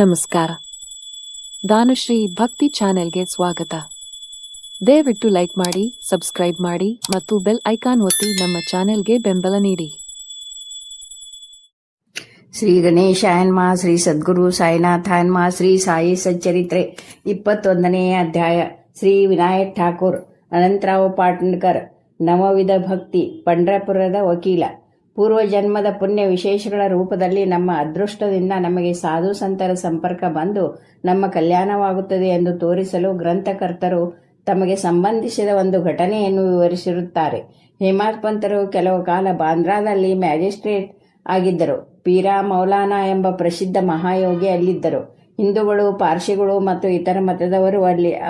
ನಮಸ್ಕಾರ. ದಾನುಶ್ರೀ ಭಕ್ತಿ ಚಾನೆಲ್ಗೆ ಸ್ವಾಗತ. ದಯವಿಟ್ಟು ಲೈಕ್ ಮಾಡಿ, ಸಬ್ಸ್ಕ್ರೈಬ್ ಮಾಡಿ ಮತ್ತು ಬೆಲ್ ಐಕಾನ್ ಒತ್ತಿ ನಮ್ಮ ಚಾನೆಲ್ಗೆ ಬೆಂಬಲ ನೀಡಿ. ಶ್ರೀ ಗಣೇಶಾಯನ್ಮ, ಶ್ರೀ ಸದ್ಗುರು ಸಾಯಿನಾಥಾಯನ್ಮ, ಶ್ರೀ ಸಾಯಿ ಸಚ್ಚರಿತ್ರೆ 21ನೇ ಅಧ್ಯಾಯ. ಶ್ರೀ ವಿನಾಯಕ್ ಠಾಕೂರ್, ಅನಂತರಾವ್ ಪಾಟಣ್ಕರ್. ನವವಿಧ ಭಕ್ತಿ. ಪಂಢರಪುರದ ವಕೀಲ. ಪೂರ್ವಜನ್ಮದ ಪುಣ್ಯ ವಿಶೇಷಗಳ ರೂಪದಲ್ಲಿ ನಮ್ಮ ಅದೃಷ್ಟದಿಂದ ನಮಗೆ ಸಾಧು ಸಂತರ ಸಂಪರ್ಕ ಬಂದು ನಮ್ಮ ಕಲ್ಯಾಣವಾಗುತ್ತದೆ ಎಂದು ತೋರಿಸಲು ಗ್ರಂಥಕರ್ತರು ತಮಗೆ ಸಂಬಂಧಿಸಿದ ಒಂದು ಘಟನೆಯನ್ನು ವಿವರಿಸಿರುತ್ತಾರೆ. ಹೇಮತ್ ಪಂತರು ಕೆಲವು ಕಾಲ ಬಾಂದ್ರಾದಲ್ಲಿ ಮ್ಯಾಜಿಸ್ಟ್ರೇಟ್ ಆಗಿದ್ದರು. ಪೀರಾ ಮೌಲಾನಾ ಎಂಬ ಪ್ರಸಿದ್ಧ ಮಹಾಯೋಗಿ ಅಲ್ಲಿದ್ದರು. ಹಿಂದೂಗಳು, ಪಾರ್ಸಿಗಳು ಮತ್ತು ಇತರ ಮತದವರು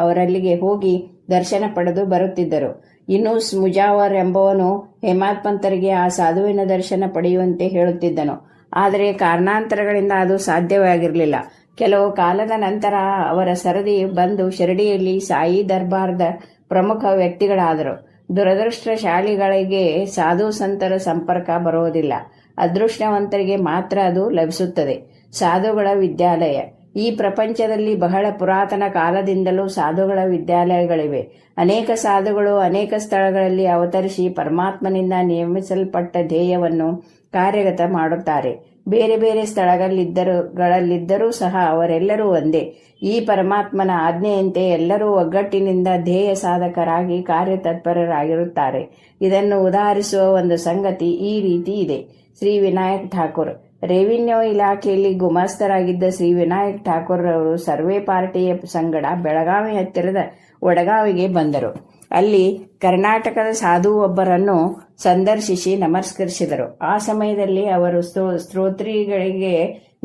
ಅವರಲ್ಲಿಗೆ ಹೋಗಿ ದರ್ಶನ ಪಡೆದು ಬರುತ್ತಿದ್ದರು. ಯೂನುಸ್ ಮುಜಾವರ್ ಎಂಬವನು ಹೇಮತ್ ಪಂತರಿಗೆ ಆ ಸಾಧುವಿನ ದರ್ಶನ ಪಡೆಯುವಂತೆ ಹೇಳುತ್ತಿದ್ದನು. ಆದರೆ ಕಾರಣಾಂತರಗಳಿಂದ ಅದು ಸಾಧ್ಯವಾಗಿರಲಿಲ್ಲ. ಕೆಲವು ಕಾಲದ ನಂತರ ಅವರ ಸರದಿ ಬಂದು ಶಿರಡಿಯಲ್ಲಿ ಸಾಯಿ ದರ್ಬಾರದ ಪ್ರಮುಖ ವ್ಯಕ್ತಿಗಳಾದರು. ದುರದೃಷ್ಟಶಾಲಿಗಳಿಗೆ ಸಾಧು ಸಂತರ ಸಂಪರ್ಕ ಬರುವುದಿಲ್ಲ. ಅದೃಷ್ಟವಂತರಿಗೆ ಮಾತ್ರ ಅದು ಲಭಿಸುತ್ತದೆ. ಸಾಧುಗಳ ವಿದ್ಯಾಲಯ. ಈ ಪ್ರಪಂಚದಲ್ಲಿ ಬಹಳ ಪುರಾತನ ಕಾಲದಿಂದಲೂ ಸಾಧುಗಳ ವಿದ್ಯಾಲಯಗಳಿವೆ. ಅನೇಕ ಸಾಧುಗಳು ಅನೇಕ ಸ್ಥಳಗಳಲ್ಲಿ ಅವತರಿಸಿ ಪರಮಾತ್ಮನಿಂದ ನೇಮಿಸಲ್ಪಟ್ಟ ಧ್ಯೇಯವನ್ನು ಕಾರ್ಯಗತ ಮಾಡುತ್ತಾರೆ. ಬೇರೆ ಬೇರೆ ಸ್ಥಳಗಳಲ್ಲಿದ್ದರೂ ಸಹ ಅವರೆಲ್ಲರೂ ಒಂದೇ. ಈ ಪರಮಾತ್ಮನ ಆಜ್ಞೆಯಂತೆ ಎಲ್ಲರೂ ಒಗ್ಗಟ್ಟಿನಿಂದ ಧ್ಯೇಯ ಸಾಧಕರಾಗಿ ಕಾರ್ಯತತ್ಪರರಾಗಿರುತ್ತಾರೆ. ಇದನ್ನು ಉದಾಹರಿಸುವ ಒಂದು ಸಂಗತಿ ಈ ರೀತಿ ಇದೆ. ಶ್ರೀ ವಿನಾಯಕ್ ಠಾಕೂರ್. ರೆವಿನ್ಯೂ ಇಲಾಖೆಯಲ್ಲಿ ಗುಮಾಸ್ತರಾಗಿದ್ದ ಶ್ರೀ ವಿನಾಯಕ್ ಠಾಕೂರ್ ಅವರು ಸರ್ವೆ ಪಾರ್ಟಿಯ ಸಂಗಡ ಬೆಳಗಾವಿ ಹತ್ತಿರದ ವಡಗಾವಿಗೆ ಬಂದರು. ಅಲ್ಲಿ ಕರ್ನಾಟಕದ ಸಾಧು ಒಬ್ಬರನ್ನು ಸಂದರ್ಶಿಸಿ ನಮಸ್ಕರಿಸಿದರು. ಆ ಸಮಯದಲ್ಲಿ ಅವರು ಸ್ತೋತ್ರಿಗಳಿಗೆ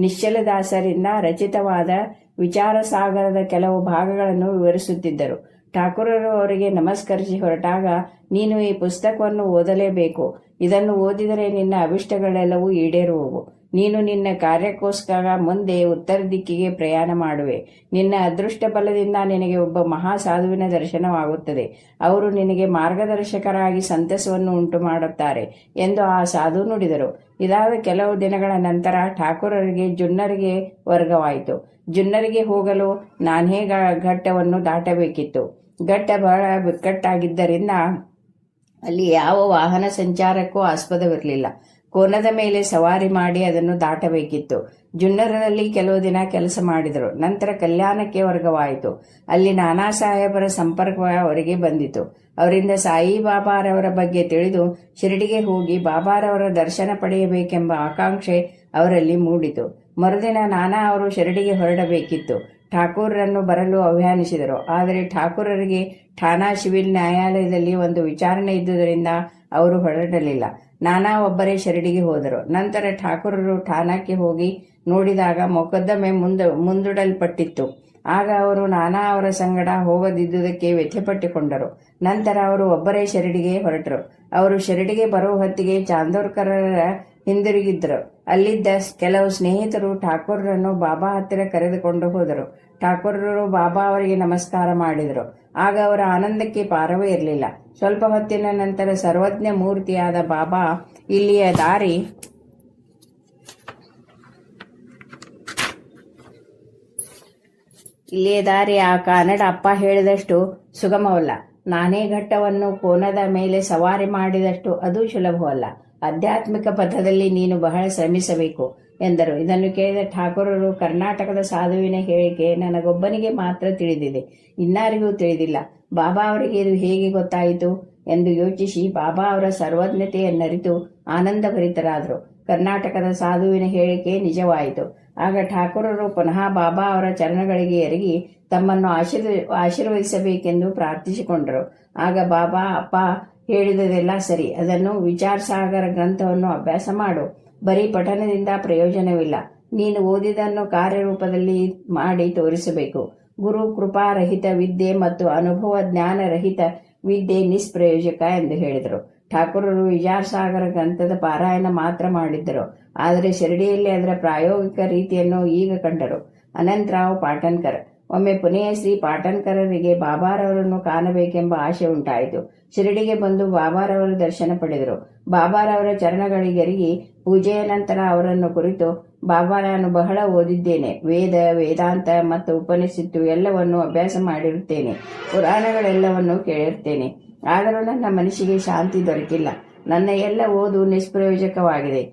ನಿಶ್ಚಲದಾಸರಿಂದ ರಚಿತವಾದ ವಿಚಾರಸಾಗರದ ಕೆಲವು ಭಾಗಗಳನ್ನು ವಿವರಿಸುತ್ತಿದ್ದರು. ಠಾಕೂರರು ಅವರಿಗೆ ನಮಸ್ಕರಿಸಿ ಹೊರಟಾಗ, ನೀನು ಈ ಪುಸ್ತಕವನ್ನು ಓದಲೇಬೇಕು. ಇದನ್ನು ಓದಿದರೆ ನಿನ್ನ ಅಭಿಷ್ಟಗಳೆಲ್ಲವೂ ಈಡೇರುವವು. ನೀನು ನಿನ್ನ ಕಾರ್ಯಕ್ಕೋಸ್ಕರ ಮುಂದೆ ಉತ್ತರ ದಿಕ್ಕಿಗೆ ಪ್ರಯಾಣ ಮಾಡುವೆ. ನಿನ್ನ ಅದೃಷ್ಟ ಬಲದಿಂದ ನಿನಗೆ ಒಬ್ಬ ಮಹಾ ಸಾಧುವಿನ ದರ್ಶನವಾಗುತ್ತದೆ. ಅವರು ನಿನಗೆ ಮಾರ್ಗದರ್ಶಕರಾಗಿ ಸಂತಸವನ್ನು ಉಂಟು ಮಾಡುತ್ತಾರೆ ಎಂದು ಆ ಸಾಧು ನುಡಿದರು. ಇದಾದ ಕೆಲವು ದಿನಗಳ ನಂತರ ಠಾಕೂರರಿಗೆ ಜುನ್ನರಿಗೆ ವರ್ಗವಾಯಿತು. ಜುನ್ನರಿಗೆ ಹೋಗಲು ನಾನೇ ಘಟ್ಟವನ್ನು ದಾಟಬೇಕಿತ್ತು. ಘಟ್ಟ ಬಹಳ ಬಿಕ್ಕಟ್ಟಾಗಿದ್ದರಿಂದ ಅಲ್ಲಿ ಯಾವ ವಾಹನ ಸಂಚಾರಕ್ಕೂ ಆಸ್ಪದವಿರಲಿಲ್ಲ. ಕೋನದ ಮೇಲೆ ಸವಾರಿ ಮಾಡಿ ಅದನ್ನು ದಾಟಬೇಕಿತ್ತು. ಜುನ್ನರದಲ್ಲಿ ಕೆಲವು ದಿನ ಕೆಲಸ ಮಾಡಿದರು. ನಂತರ ಕಲ್ಯಾಣಕ್ಕೆ ವರ್ಗವಾಯಿತು. ಅಲ್ಲಿ ನಾನಾ ಸಾಹೇಬರ ಸಂಪರ್ಕ ಅವರಿಗೆ ಬಂದಿತು. ಅವರಿಂದ ಸಾಯಿಬಾಬಾರವರ ಬಗ್ಗೆ ತಿಳಿದು ಶಿರಡಿಗೆ ಹೋಗಿ ಬಾಬಾರವರ ದರ್ಶನ ಪಡೆಯಬೇಕೆಂಬ ಆಕಾಂಕ್ಷೆ ಅವರಲ್ಲಿ ಮೂಡಿತು. ಮರುದಿನ ನಾನಾ ಅವರು ಶಿರಡಿಗೆ ಹೊರಡಬೇಕಿತ್ತು. ಠಾಕೂರರನ್ನು ಬರಲು ಆಹ್ವಾನಿಸಿದರು. ಆದರೆ ಠಾಕೂರರಿಗೆ ಠಾಣಾ ಸಿವಿಲ್ ನ್ಯಾಯಾಲಯದಲ್ಲಿ ಒಂದು ವಿಚಾರಣೆ ಇದ್ದುದರಿಂದ ಅವರು ಹೊರಡಲಿಲ್ಲ. ನಾನಾ ಒಬ್ಬರೇ ಶಿರಡಿಗೆ ಹೋದರು. ನಂತರ ಠಾಕೂರರು ಠಾಣಾಕ್ಕೆ ಹೋಗಿ ನೋಡಿದಾಗ ಮೊಕದ್ದಮೆ ಮುಂದೂಡಲ್ಪಟ್ಟಿತ್ತು. ಆಗ ಅವರು ನಾನಾ ಅವರ ಸಂಗಡ ಹೋಗದಿದ್ದುದಕ್ಕೆ ವ್ಯಥೆಪಟ್ಟುಕೊಂಡರು. ನಂತರ ಅವರು ಒಬ್ಬರೇ ಶಿರಡಿಗೆ ಹೊರಟರು. ಅವರು ಶಿರಡಿಗೆ ಬರುವ ಹೊತ್ತಿಗೆ ಚಾಂದೋರ್ಕರರ ಹಿಂದಿರುಗಿದ್ದರು. ಅಲ್ಲಿದ್ದ ಕೆಲವು ಸ್ನೇಹಿತರು ಠಾಕೂರರನ್ನು ಬಾಬಾ ಹತ್ತಿರ ಕರೆದುಕೊಂಡು ಹೋದರು. ಠಾಕೂರರು ಬಾಬಾ ಅವರಿಗೆ ನಮಸ್ಕಾರ ಮಾಡಿದರು. ಆಗ ಅವರ ಆನಂದಕ್ಕೆ ಪಾರವೇ ಇರಲಿಲ್ಲ. ಸ್ವಲ್ಪ ಹೊತ್ತಿನ ನಂತರ ಸರ್ವಜ್ಞ ಮೂರ್ತಿಯಾದ ಬಾಬಾ, ಇಲ್ಲಿಯ ದಾರಿ ಆ ಕಾನಡ ಅಪ್ಪ ಹೇಳಿದಷ್ಟು ಸುಗಮವಲ್ಲ. ನಾನೇ ಘಟ್ಟವನ್ನು ಕೋನದ ಮೇಲೆ ಸವಾರಿ ಮಾಡಿದಷ್ಟು ಅದು ಸುಲಭವಲ್ಲ. ಆಧ್ಯಾತ್ಮಿಕ ಪಥದಲ್ಲಿ ನೀನು ಬಹಳ ಶ್ರಮಿಸಬೇಕು ಎಂದರು. ಇದನ್ನು ಕೇಳಿದ ಠಾಕೂರರು, ಕರ್ನಾಟಕದ ಸಾಧುವಿನ ಹೇಳಿಕೆ ನನಗೊಬ್ಬನಿಗೆ ಮಾತ್ರ ತಿಳಿದಿದೆ, ಇನ್ನಾರಿಗೂ ತಿಳಿದಿಲ್ಲ. ಬಾಬಾ ಅವರಿಗೆ ಇದು ಹೇಗೆ ಗೊತ್ತಾಯಿತು ಎಂದು ಯೋಚಿಸಿ ಬಾಬಾ ಅವರ ಸರ್ವಜ್ಞತೆಯನ್ನರಿತು ಆನಂದಭರಿತರಾದರು. ಕರ್ನಾಟಕದ ಸಾಧುವಿನ ಹೇಳಿಕೆ ನಿಜವಾಯಿತು. ಆಗ ಠಾಕೂರರು ಪುನಃ ಬಾಬಾ ಅವರ ಚರಣಗಳಿಗೆ ಎರಗಿ ತಮ್ಮನ್ನು ಆಶೀರ್ವದಿಸಬೇಕೆಂದು ಪ್ರಾರ್ಥಿಸಿಕೊಂಡರು. ಆಗ ಬಾಬಾ, ಅಪ್ಪ ಹೇಳಿದದೆಲ್ಲ ಸರಿ. ಅದನ್ನು ವಿಚಾರಸಾಗರ ಗ್ರಂಥವನ್ನು ಅಭ್ಯಾಸ ಮಾಡು. ಬರೀ ಪಠನದಿಂದ ಪ್ರಯೋಜನವಿಲ್ಲ. ನೀನು ಓದಿದನ್ನು ಕಾರ್ಯರೂಪದಲ್ಲಿ ಮಾಡಿ ತೋರಿಸಬೇಕು. ಗುರು ಕೃಪಾರಹಿತ ವಿದ್ಯೆ ಮತ್ತು ಅನುಭವ ಜ್ಞಾನರಹಿತ ವಿದ್ಯೆ ನಿಷ್ಪ್ರಯೋಜಕ ಎಂದು ಹೇಳಿದರು. ಠಾಕೂರರು ವಿಚಾರಸಾಗರ ಗ್ರಂಥದ ಪಾರಾಯಣ ಮಾತ್ರ ಮಾಡಿದ್ದರು. ಆದರೆ ಶಿರಡಿಯಲ್ಲಿ ಅದರ ಪ್ರಾಯೋಗಿಕ ರೀತಿಯನ್ನು ಈಗ ಕಂಡರು. ಅನಂತರಾವ್ ಪಾಟಣ್ಕರ್. ಒಮ್ಮೆ ಪುಣೆಯ ಶ್ರೀ ಪಾಟನ್ಕರರಿಗೆ ಬಾಬಾರವರನ್ನು ಕಾಣಬೇಕೆಂಬ ಆಶೆ ಉಂಟಾಯಿತು. ಶಿರಡಿಗೆ ಬಂದು ಬಾಬಾರವರ ದರ್ಶನ ಪಡೆದರು. ಬಾಬಾರವರ ಚರಣಗಳಿಗರಿಗೆ ಪೂಜೆಯ ನಂತರ ಅವರನ್ನು ಕುರಿತು, ಬಾಬಾ, ನಾನು ಬಹಳ ಓದಿದ್ದೇನೆ. ವೇದ, ವೇದಾಂತ ಮತ್ತು ಉಪನಿಷತ್ತು ಎಲ್ಲವನ್ನೂ ಅಭ್ಯಾಸ ಮಾಡಿರುತ್ತೇನೆ. ಪುರಾಣಗಳೆಲ್ಲವನ್ನೂ ಕೇಳಿರುತ್ತೇನೆ. ಆದರೂ ನನ್ನ ಮನಸ್ಸಿಗೆ ಶಾಂತಿ ದೊರಕಿಲ್ಲ. ನನ್ನ ಎಲ್ಲ ಓದು ನಿಷ್ಪ್ರಯೋಜಕವಾಗಿದೆ.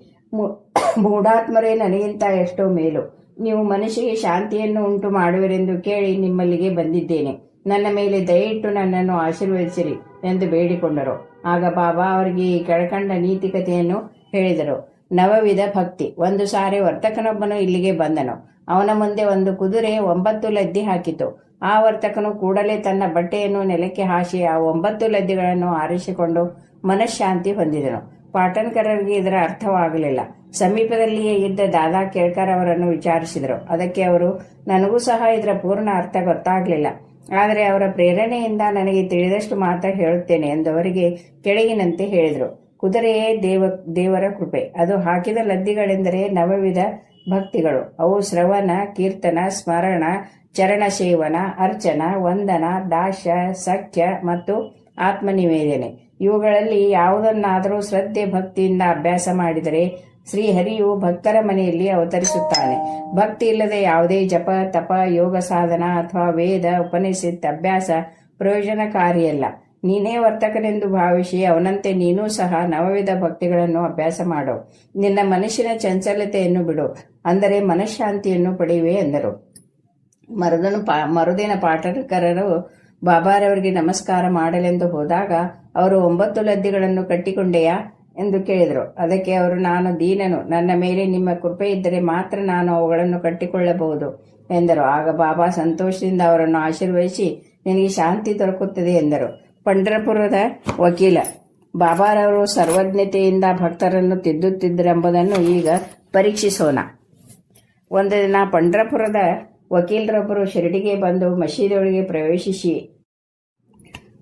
ಮೂಢಾತ್ಮರೇ ನನಗಿಂತ ಎಷ್ಟೋ ಮೇಲು. ನೀವು ಮನಸ್ಸಿಗೆ ಶಾಂತಿಯನ್ನು ಉಂಟು ಮಾಡುವಿರೆಂದು ಕೇಳಿ ನಿಮ್ಮಲ್ಲಿಗೆ ಬಂದಿದ್ದೇನೆ. ನನ್ನ ಮೇಲೆ ದಯವಿಟ್ಟು ನನ್ನನ್ನು ಆಶೀರ್ವದಿಸಿರಿ ಎಂದು ಬೇಡಿಕೊಂಡರು. ಆಗ ಬಾಬಾ ಅವರಿಗೆ ಈ ಕೆಳಕಂಡ ನೀತಿಕತೆಯನ್ನು ಹೇಳಿದರು. ನವವಿಧ ಭಕ್ತಿ. ಒಂದು ಸಾರಿ ವರ್ತಕನೊಬ್ಬನು ಇಲ್ಲಿಗೆ ಬಂದನು. ಅವನ ಮುಂದೆ ಒಂದು ಕುದುರೆ 9 ಲದ್ದಿ ಹಾಕಿತು. ಆ ವರ್ತಕನು ಕೂಡಲೇ ತನ್ನ ಬಟ್ಟೆಯನ್ನು ನೆಲಕ್ಕೆ ಹಾಸಿ ಆ 9 ಲದ್ದಿಗಳನ್ನು ಆರಿಸಿಕೊಂಡು ಮನಃಶಾಂತಿ ಹೊಂದಿದನು. ಪಾಟನ್ಕರರಿಗೆ ಇದರ ಅರ್ಥವಾಗಲಿಲ್ಲ. ಸಮೀಪದಲ್ಲಿಯೇ ಇದ್ದ ದಾದಾ ಕೇಳ್ಕರ್ ಅವರನ್ನು ವಿಚಾರಿಸಿದರು. ಅದಕ್ಕೆ ಅವರು, ನನಗೂ ಸಹ ಇದರ ಪೂರ್ಣ ಅರ್ಥ ಗೊತ್ತಾಗಲಿಲ್ಲ, ಆದರೆ ಅವರ ಪ್ರೇರಣೆಯಿಂದ ನನಗೆ ತಿಳಿದಷ್ಟು ಮಾತ್ರ ಹೇಳುತ್ತೇನೆ ಎಂದವರಿಗೆ ಕೆಳಗಿನಂತೆ ಹೇಳಿದರು. ಕುದುರೆಯೇ ದೇವರ ಕೃಪೆ. ಅದು ಹಾಕಿದ ಲದ್ದಿಗಳೆಂದರೆ ನವವಿಧ ಭಕ್ತಿಗಳು. ಅವು ಶ್ರವಣ, ಕೀರ್ತನ, ಸ್ಮರಣ, ಚರಣ ಸೇವನ, ಅರ್ಚನ, ವಂದನ, ದಾಶ, ಸಖ್ಯ ಮತ್ತು ಆತ್ಮನಿವೇದನೆ. ಇವುಗಳಲ್ಲಿ ಯಾವುದನ್ನಾದರೂ ಶ್ರದ್ಧೆ ಭಕ್ತಿಯಿಂದ ಅಭ್ಯಾಸ ಮಾಡಿದರೆ ಶ್ರೀಹರಿಯು ಭಕ್ತರ ಮನೆಯಲ್ಲಿ ಅವತರಿಸುತ್ತಾನೆ. ಭಕ್ತಿ ಇಲ್ಲದೆ ಯಾವುದೇ ಜಪ, ತಪ, ಯೋಗ ಸಾಧನ ಅಥವಾ ವೇದ, ಉಪನಿಷತ್ ಅಭ್ಯಾಸ ಪ್ರಯೋಜನಕಾರಿಯಲ್ಲ. ನೀನೇ ವರ್ತಕನೆಂದು ಭಾವಿಸಿ ಅವನಂತೆ ನೀನೂ ಸಹ ನವವಿಧ ಭಕ್ತಿಗಳನ್ನು ಅಭ್ಯಾಸ ಮಾಡು. ನಿನ್ನ ಮನಸ್ಸಿನ ಚಂಚಲತೆಯನ್ನು ಬಿಡು, ಅಂದರೆ ಮನಃಶಾಂತಿಯನ್ನು ಪಡೆಯುವೆ ಎಂದರು. ಮರುದಿನ ಪಾಟಕರರು ಬಾಬಾರವರಿಗೆ ನಮಸ್ಕಾರ ಮಾಡಲೆಂದು ಹೋದಾಗ ಅವರು 9 ಲದ್ದಿಗಳನ್ನು ಕಟ್ಟಿಕೊಂಡೆಯಾ ಎಂದು ಕೇಳಿದರು. ಅದಕ್ಕೆ ಅವರು, ನಾನು ದೀನನು, ನನ್ನ ಮೇಲೆ ನಿಮ್ಮ ಕೃಪೆ ಇದ್ದರೆ ಮಾತ್ರ ನಾನು ಅವುಗಳನ್ನು ಕಟ್ಟಿಕೊಳ್ಳಬಹುದು ಎಂದರು. ಆಗ ಬಾಬಾ ಸಂತೋಷದಿಂದ ಅವರನ್ನು ಆಶೀರ್ವದಿಸಿ, ನಿನಗೆ ಶಾಂತಿ ದೊರಕುತ್ತದೆ ಎಂದರು. ಪಂಢರಪುರದ ವಕೀಲ. ಬಾಬಾರವರು ಸರ್ವಜ್ಞತೆಯಿಂದ ಭಕ್ತರನ್ನು ತಿದ್ದುತ್ತಿದ್ದರೆಂಬುದನ್ನು ಈಗ ಪರೀಕ್ಷಿಸೋಣ. ಒಂದು ದಿನ ಪಂಢರಪುರದ ವಕೀಲರೊಬ್ಬರು ಶಿರಡಿಗೆ ಬಂದು ಮಸೀದಿಯೊಳಗೆ ಪ್ರವೇಶಿಸಿ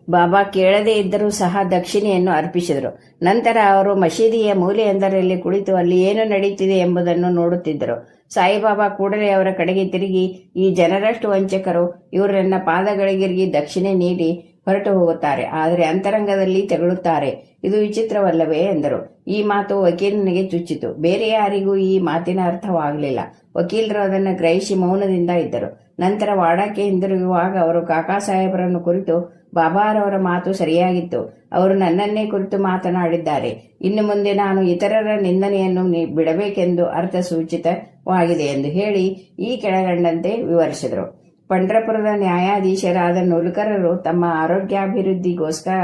ಬಾಬಾ ಕೇಳದೇ ಇದ್ದರೂ ಸಹ ದಕ್ಷಿಣೆಯನ್ನು ಅರ್ಪಿಸಿದರು. ನಂತರ ಅವರು ಮಸೀದಿಯ ಮೂಲೆಯೊಂದರಲ್ಲಿ ಕುಳಿತು ಅಲ್ಲಿ ಏನು ನಡೆಯುತ್ತಿದೆ ಎಂಬುದನ್ನು ನೋಡುತ್ತಿದ್ದರು. ಸಾಯಿಬಾಬಾ ಕೂಡಲೇ ಅವರ ಕಡೆಗೆ ತಿರುಗಿ, ಈ ಜನರಷ್ಟು ವಂಚಕರು, ಇವರು ನನ್ನ ಪಾದಗಳಿಗಿರಿಗಿ ದಕ್ಷಿಣೆ ನೀಡಿ ಹೊರಟು ಹೋಗುತ್ತಾರೆ, ಆದರೆ ಅಂತರಂಗದಲ್ಲಿ ತೆಗಳುತ್ತಾರೆ. ಇದು ವಿಚಿತ್ರವಲ್ಲವೇ ಎಂದರು. ಈ ಮಾತು ವಕೀಲನಿಗೆ ಚುಚ್ಚಿತು. ಬೇರೆ ಯಾರಿಗೂ ಈ ಮಾತಿನ ಅರ್ಥವಾಗಲಿಲ್ಲ. ವಕೀಲರು ಅದನ್ನು ಗ್ರಹಿಸಿ ಮೌನದಿಂದ ಇದ್ದರು. ನಂತರ ವಾಡಕ್ಕೆ ಹಿಂದಿರುಗುವಾಗ ಅವರು ಕಾಕಾ ಸಾಹೇಬರನ್ನು ಕುರಿತು, ಬಾಬಾರವರ ಮಾತು ಸರಿಯಾಗಿತ್ತು. ಅವರು ನನ್ನನ್ನೇ ಕುರಿತು ಮಾತನಾಡಿದ್ದಾರೆ. ಇನ್ನು ಮುಂದೆ ನಾನು ಇತರರ ನಿಂದನೆಯನ್ನು ಬಿಡಬೇಕೆಂದು ಅರ್ಥ ಸೂಚಿತವಾಗಿದೆ ಎಂದು ಹೇಳಿ ಈ ಕೆಳಗಂಡಂತೆ ವಿವರಿಸಿದರು. ಪಂಢರಪುರದ ನ್ಯಾಯಾಧೀಶರಾದ ನುಲ್ಕರರು ತಮ್ಮ ಆರೋಗ್ಯಾಭಿವೃದ್ಧಿಗೋಸ್ಕರ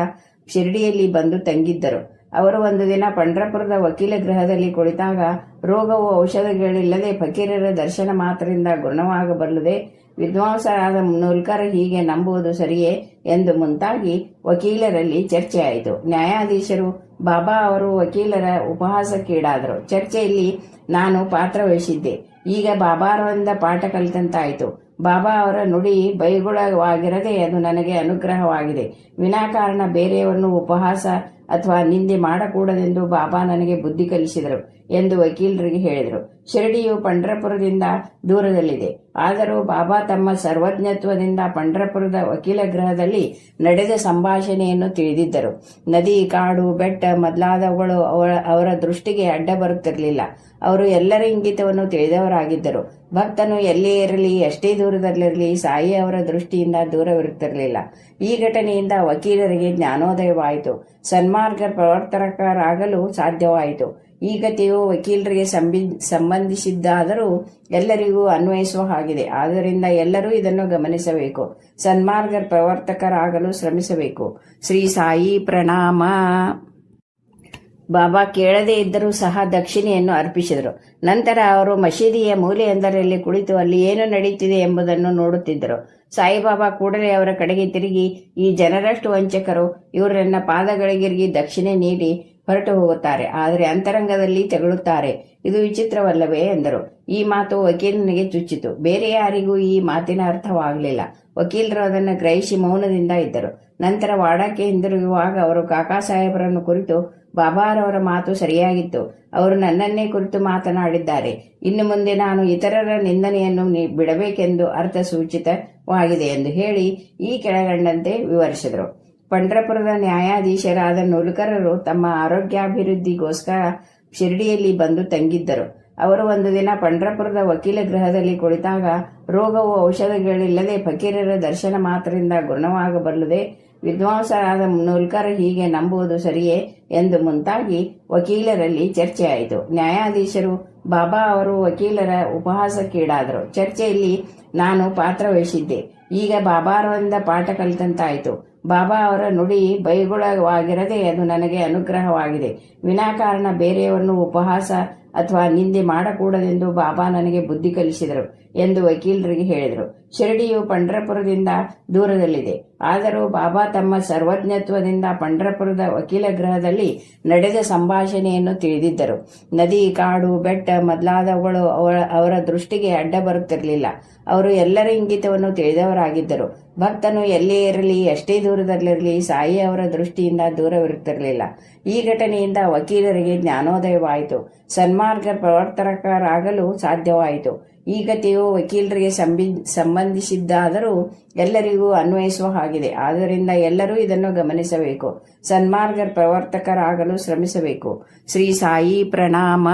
ಶಿರಡಿಯಲ್ಲಿ ಬಂದು ತಂಗಿದ್ದರು. ಅವರು ಒಂದು ದಿನ ಪಂಢರಪುರದ ವಕೀಲ ಗೃಹದಲ್ಲಿ ಕುಳಿತಾಗ, ರೋಗವು ಔಷಧಗಳಿಲ್ಲದೆ ಫಕೀರರ ದರ್ಶನ ಮಾತ್ರದಿಂದ ಗುಣವಾಗಬಲ್ಲದೆ, ವಿದ್ವಾಂಸರಾದ ನುಲ್ಕರ್ ಹೀಗೆ ನಂಬುವುದು ಸರಿಯೇ ಎಂದು ಮುಂತಾಗಿ ವಕೀಲರಲ್ಲಿ ಚರ್ಚೆಯಾಯಿತು. ನ್ಯಾಯಾಧೀಶರು ಬಾಬಾ ಅವರು ವಕೀಲರ ಉಪಹಾಸಕ್ಕೀಡಾದರು. ಚರ್ಚೆಯಲ್ಲಿ ನಾನು ಪಾತ್ರ ವಹಿಸಿದ್ದೆ. ಈಗ ಬಾಬಾರವರಿಂದ ಪಾಠ ಕಲಿತಂತಾಯಿತು. ಬಾಬಾ ಅವರ ನುಡಿ ಬೈಗುಳವಾಗಿರದೆ ಅದು ನನಗೆ ಅನುಗ್ರಹವಾಗಿದೆ. ವಿನಾಕಾರಣ ಬೇರೆಯವರನ್ನು ಉಪಹಾಸ ಅಥವಾ ನಿಂದೆ ಮಾಡಕೂಡದೆಂದು ಬಾಬಾ ನನಗೆ ಬುದ್ಧಿ ಕಲಿಸಿದರು ಎಂದು ವಕೀಲರಿಗೆ ಹೇಳಿದರು. ಶಿರಡಿಯು ಪಂಢರಪುರದಿಂದ ದೂರದಲ್ಲಿದೆ. ಆದರೂ ಬಾಬಾ ತಮ್ಮ ಸರ್ವಜ್ಞತ್ವದಿಂದ ಪಂಢರಪುರದ ವಕೀಲ ಗೃಹದಲ್ಲಿ ನಡೆದ ಸಂಭಾಷಣೆಯನ್ನು ತಿಳಿದಿದ್ದರು. ನದಿ, ಕಾಡು, ಬೆಟ್ಟ ಮೊದಲಾದವುಗಳು ಅವರ ದೃಷ್ಟಿಗೆ ಅಡ್ಡ ಬರುತ್ತಿರಲಿಲ್ಲ. ಅವರು ಎಲ್ಲರ ಇಂಗಿತವನ್ನು ತಿಳಿದವರಾಗಿದ್ದರು. ಭಕ್ತನು ಎಲ್ಲೇ ಇರಲಿ, ಎಷ್ಟೇ ದೂರದಲ್ಲಿರಲಿ, ಸಾಯಿ ಅವರ ದೃಷ್ಟಿಯಿಂದ ದೂರವಿರುತ್ತಿರಲಿಲ್ಲ. ಈ ಘಟನೆಯಿಂದ ವಕೀಲರಿಗೆ ಜ್ಞಾನೋದಯವಾಯಿತು. ಸನ್ಮಾರ್ಗ ಪ್ರವರ್ತಕರಾಗಲು ಸಾಧ್ಯವಾಯಿತು. ಈ ಕಥೆಯು ವಕೀಲರಿಗೆ ಸಂಬಂಧಿಸಿದ್ದಾದರೂ ಎಲ್ಲರಿಗೂ ಅನ್ವಯಿಸುವ ಹಾಗಿದೆ. ಆದ್ದರಿಂದ ಎಲ್ಲರೂ ಇದನ್ನು ಗಮನಿಸಬೇಕು. ಸನ್ಮಾರ್ಗ ಪ್ರವರ್ತಕರಾಗಲು ಶ್ರಮಿಸಬೇಕು. ಶ್ರೀ ಸಾಯಿ ಪ್ರಣಾಮ. ಬಾಬಾ ಕೇಳದೇ ಇದ್ದರೂ ಸಹ ದಕ್ಷಿಣೆಯನ್ನು ಅರ್ಪಿಸಿದರು. ನಂತರ ಅವರು ಮಸೀದಿಯ ಮೂಲೆಯೊಂದರಲ್ಲಿ ಕುಳಿತು ಅಲ್ಲಿ ಏನು ನಡೆಯುತ್ತಿದೆ ಎಂಬುದನ್ನು ನೋಡುತ್ತಿದ್ದರು. ಸಾಯಿಬಾಬಾ ಕೂಡಲೇ ಅವರ ಕಡೆಗೆ ತಿರುಗಿ, ಈ ಜನರಷ್ಟು ವಂಚಕರು, ಇವರು ನನ್ನ ಪಾದಗಳಿಗಿರಿಗಿ ದಕ್ಷಿಣೆ ನೀಡಿ ಹೊರಟು ಹೋಗುತ್ತಾರೆ, ಆದರೆ ಅಂತರಂಗದಲ್ಲಿ ತೆಗಳುತ್ತಾರೆ. ಇದು ವಿಚಿತ್ರವಲ್ಲವೇ ಎಂದರು. ಈ ಮಾತು ವಕೀಲನಿಗೆ ಚುಚ್ಚಿತು. ಬೇರೆ ಯಾರಿಗೂ ಈ ಮಾತಿನ ಅರ್ಥವಾಗಲಿಲ್ಲ. ವಕೀಲರು ಅದನ್ನು ಗ್ರಹಿಸಿ ಮೌನದಿಂದ ಇದ್ದರು. ನಂತರ ವಾಡಕ್ಕೆ ಹಿಂದಿರುಗುವಾಗ ಅವರು ಕಾಕಾ ಸಾಹೇಬರನ್ನು ಕುರಿತು, ಬಾಬಾರವರ ಮಾತು ಸರಿಯಾಗಿತ್ತು. ಅವರು ನನ್ನನ್ನೇ ಕುರಿತು ಮಾತನಾಡಿದ್ದಾರೆ. ಇನ್ನು ಮುಂದೆ ನಾನು ಇತರರ ನಿಂದನೆಯನ್ನು ಬಿಡಬೇಕೆಂದು ಅರ್ಥ ಸೂಚಿತವಾಗಿದೆ ಎಂದು ಹೇಳಿ ಈ ಕೆಳಗಂಡಂತೆ ವಿವರಿಸಿದರು. ಪಂಢರಪುರದ ನ್ಯಾಯಾಧೀಶರಾದ ನುಲ್ಕರರು ತಮ್ಮ ಆರೋಗ್ಯಾಭಿವೃದ್ಧಿಗೋಸ್ಕರ ಶಿರಡಿಯಲ್ಲಿ ಬಂದು ತಂಗಿದ್ದರು. ಅವರು ಒಂದು ದಿನ ಪಂಢರಪುರದ ವಕೀಲ ಗೃಹದಲ್ಲಿ ಕುಳಿತಾಗ ರೋಗವು ಔಷಧಗಳಿಲ್ಲದೆ ಫಕೀರರ ದರ್ಶನ ಮಾತ್ರದಿಂದ ಗುಣವಾಗಬಲ್ಲದೆ, ವಿದ್ವಾಂಸರಾದ ನುಲ್ಕರ್ ಹೀಗೆ ನಂಬುವುದು ಸರಿಯೇ ಎಂದು ಮುಂತಾಗಿ ವಕೀಲರಲ್ಲಿ ಚರ್ಚೆಯಾಯಿತು. ನ್ಯಾಯಾಧೀಶರು ಬಾಬಾ ಅವರು ವಕೀಲರ ಉಪಹಾಸಕ್ಕೀಡಾದರು. ಚರ್ಚೆಯಲ್ಲಿ ನಾನು ಪಾತ್ರ ವಹಿಸಿದ್ದೆ. ಈಗ ಬಾಬಾರವರಿಂದ ಪಾಠ ಕಲಿತಂತಾಯಿತು. ಬಾಬಾ ಅವರ ನುಡಿ ಬೈಗುಳವಾಗಿರದೆ ಅದು ನನಗೆ ಅನುಗ್ರಹವಾಗಿದೆ. ವಿನಾಕಾರಣ ಬೇರೆಯವರನ್ನು ಉಪಹಾಸ ಅಥವಾ ನಿಂದೆ ಮಾಡಕೂಡದೆಂದು ಬಾಬಾ ನನಗೆ ಬುದ್ಧಿ ಕಲಿಸಿದರು ಎಂದು ವಕೀಲರಿಗೆ ಹೇಳಿದರು. ಶಿರಡಿಯು ಪಂಢರಪುರದಿಂದ ದೂರದಲ್ಲಿದೆ. ಆದರೂ ಬಾಬಾ ತಮ್ಮ ಸರ್ವಜ್ಞತ್ವದಿಂದ ಪಂಢರಪುರದ ವಕೀಲ ಗೃಹದಲ್ಲಿ ನಡೆದ ಸಂಭಾಷಣೆಯನ್ನು ತಿಳಿದಿದ್ದರು. ನದಿ, ಕಾಡು, ಬೆಟ್ಟ ಮೊದಲಾದವುಗಳು ಅವರ ದೃಷ್ಟಿಗೆ ಅಡ್ಡ ಬರುತ್ತಿರಲಿಲ್ಲ. ಅವರು ಎಲ್ಲರ ಇಂಗಿತವನ್ನು ತಿಳಿದವರಾಗಿದ್ದರು. ಭಕ್ತನು ಎಲ್ಲೇ ಇರಲಿ, ಎಷ್ಟೇ ದೂರದಲ್ಲಿರಲಿ, ಸಾಯಿ ಅವರ ದೃಷ್ಟಿಯಿಂದ ದೂರವಿರುತ್ತಿರಲಿಲ್ಲ. ಈ ಘಟನೆಯಿಂದ ವಕೀಲರಿಗೆ ಜ್ಞಾನೋದಯವಾಯಿತು. ಸನ್ಮಾರ್ಗ ಪ್ರವರ್ತಕರಾಗಲು ಸಾಧ್ಯವಾಯಿತು. ಈ ಕಥೆಯು ವಕೀಲರಿಗೆ ಸಂಬಂಧಿಸಿದ್ದಾದರೂ ಎಲ್ಲರಿಗೂ ಅನ್ವಯಿಸುವ ಹಾಗಿದೆ. ಆದ್ದರಿಂದ ಎಲ್ಲರೂ ಇದನ್ನು ಗಮನಿಸಬೇಕು. ಸನ್ಮಾರ್ಗ ಪ್ರವರ್ತಕರಾಗಲು ಶ್ರಮಿಸಬೇಕು. ಶ್ರೀ ಸಾಯಿ ಪ್ರಣಾಮ.